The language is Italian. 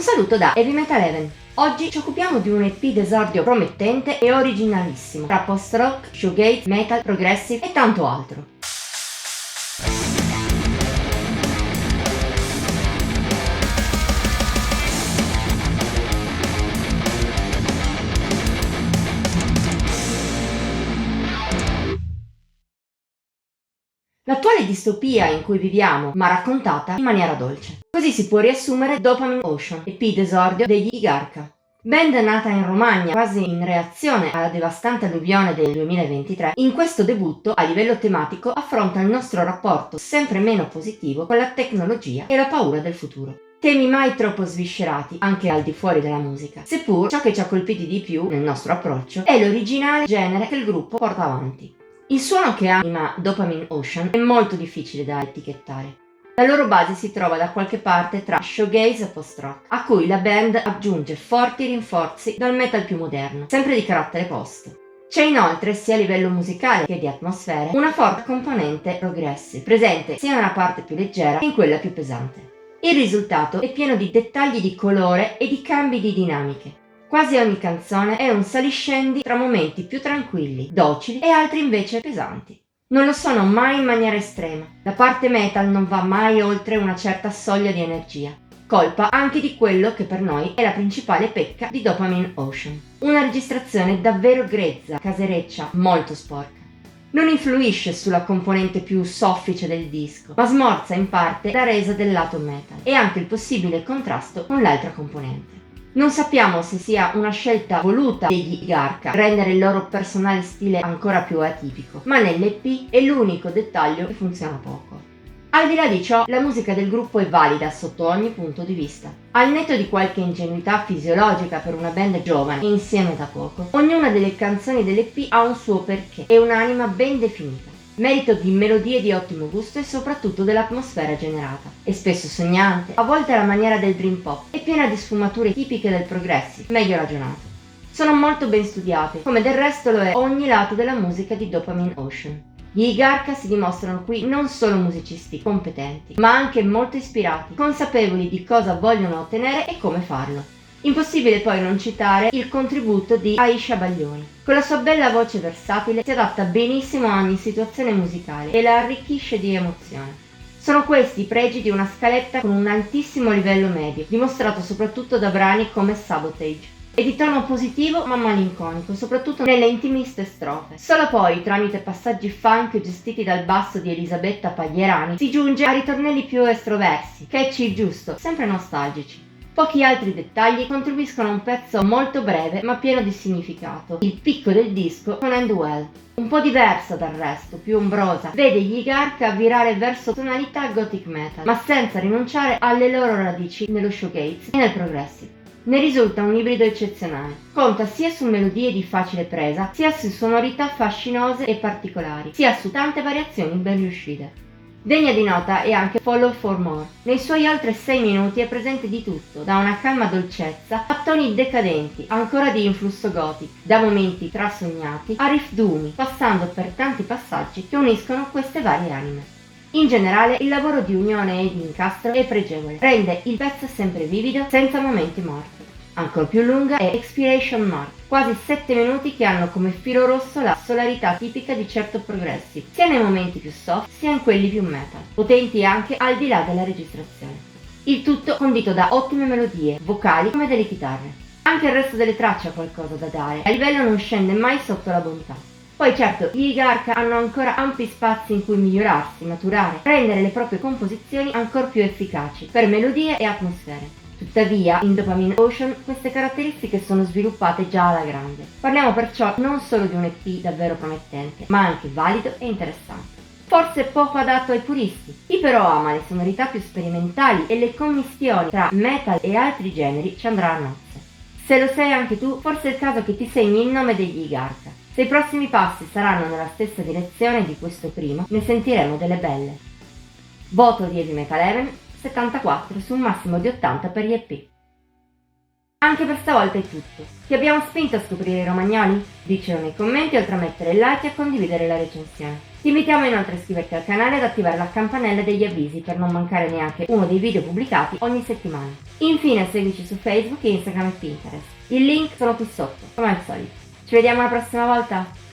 saluto da Heavy Metal Heaven. Oggi ci occupiamo di un EP d'esordio promettente e originalissimo, tra post-rock, shoegaze, metal, progressive e tanto altro. L'attuale distopia in cui viviamo, ma raccontata in maniera dolce. Così si può riassumere Dopamine Ocean, EP d'esordio degli Igarka. Band nata in Romagna quasi in reazione alla devastante alluvione del 2023, in questo debutto a livello tematico affronta il nostro rapporto sempre meno positivo con la tecnologia e la paura del futuro. Temi mai troppo sviscerati anche al di fuori della musica, seppur ciò che ci ha colpiti di più nel nostro approccio è l'originale genere che il gruppo porta avanti. Il suono che anima Dopamine Ocean è molto difficile da etichettare. La loro base si trova da qualche parte tra shoegaze e post-rock, a cui la band aggiunge forti rinforzi dal metal più moderno, sempre di carattere post. C'è inoltre, sia a livello musicale che di atmosfere, una forte componente progressive, presente sia nella parte più leggera che in quella più pesante. Il risultato è pieno di dettagli di colore e di cambi di dinamiche. Quasi ogni canzone è un saliscendi tra momenti più tranquilli, docili e altri invece pesanti. Non lo sono mai in maniera estrema. La parte metal non va mai oltre una certa soglia di energia, colpa anche di quello che per noi è la principale pecca di Dopamine Ocean. Una registrazione davvero grezza, casereccia, molto sporca. Non influisce sulla componente più soffice del disco, ma smorza in parte la resa del lato metal e anche il possibile contrasto con l'altra componente. Non sappiamo se sia una scelta voluta degli Igarka rendere il loro personale stile ancora più atipico, ma nell'EP è l'unico dettaglio che funziona poco. Al di là di ciò, la musica del gruppo è valida sotto ogni punto di vista. Al netto di qualche ingenuità fisiologica per una band giovane e insieme da poco, ognuna delle canzoni dell'EP ha un suo perché e un'anima ben definita. Merito di melodie di ottimo gusto e soprattutto dell'atmosfera generata. È spesso sognante, a volte alla maniera del dream pop e piena di sfumature tipiche del progressive, meglio ragionato. Sono molto ben studiate, come del resto lo è ogni lato della musica di Dopamine Ocean. Gli Igarka si dimostrano qui non solo musicisti competenti, ma anche molto ispirati, consapevoli di cosa vogliono ottenere e come farlo. Impossibile poi non citare il contributo di Aisha Baglioni. Con la sua bella voce versatile si adatta benissimo a ogni situazione musicale e la arricchisce di emozione. Sono questi i pregi di una scaletta con un altissimo livello medio, dimostrato soprattutto da brani come Sabotage. È di tono positivo ma malinconico, soprattutto nelle intimiste strofe. Solo poi, tramite passaggi funk gestiti dal basso di Elisabetta Paglierani, si giunge a ritornelli più estroversi, catchy il giusto, sempre nostalgici. Pochi altri dettagli contribuiscono a un pezzo molto breve ma pieno di significato, il picco del disco con End Well. Un po' diversa dal resto, più ombrosa, vede gli Igarka virare verso tonalità gothic metal, ma senza rinunciare alle loro radici nello shoegaze e nel progressive. Ne risulta un ibrido eccezionale. Conta sia su melodie di facile presa, sia su sonorità fascinose e particolari, sia su tante variazioni ben riuscite. Degna di nota è anche Follow for More. Nei suoi oltre 6 minuti è presente di tutto, da una calma dolcezza a toni decadenti, ancora di influsso gothic, da momenti trasognati a riff dumi, passando per tanti passaggi che uniscono queste varie anime. In generale, il lavoro di unione e di incastro è pregevole, rende il pezzo sempre vivido, senza momenti morti. Ancora più lunga è Expiration Mark, quasi 7 minuti che hanno come filo rosso la solarità tipica di certo progressive, sia nei momenti più soft sia in quelli più metal, potenti anche al di là della registrazione. Il tutto condito da ottime melodie, vocali come delle chitarre. Anche il resto delle tracce ha qualcosa da dare, a livello non scende mai sotto la bontà. Poi certo, gli Igarka hanno ancora ampi spazi in cui migliorarsi, maturare, rendere le proprie composizioni ancora più efficaci, per melodie e atmosfere. Tuttavia, in Dopamine Ocean queste caratteristiche sono sviluppate già alla grande. Parliamo perciò non solo di un EP davvero promettente, ma anche valido e interessante. Forse poco adatto ai puristi. Chi però ama le sonorità più sperimentali e le commistioni tra metal e altri generi ci andrà a nozze. Se lo sei anche tu, forse è il caso che ti segni il nome degli Igarka. Se i prossimi passi saranno nella stessa direzione di questo primo, ne sentiremo delle belle. Voto di Heavy Metal Heaven 74 su un massimo di 80 per gli EP. Anche per stavolta è tutto. Ti abbiamo spinto a scoprire i romagnoli? Dicelo nei commenti oltre a mettere il like e a condividere la recensione. Ti invitiamo inoltre a iscriverti al canale ed attivare la campanella degli avvisi per non mancare neanche uno dei video pubblicati ogni settimana. Infine seguici su Facebook, Instagram e Pinterest. I link sono qui sotto, come al solito. Ci vediamo la prossima volta!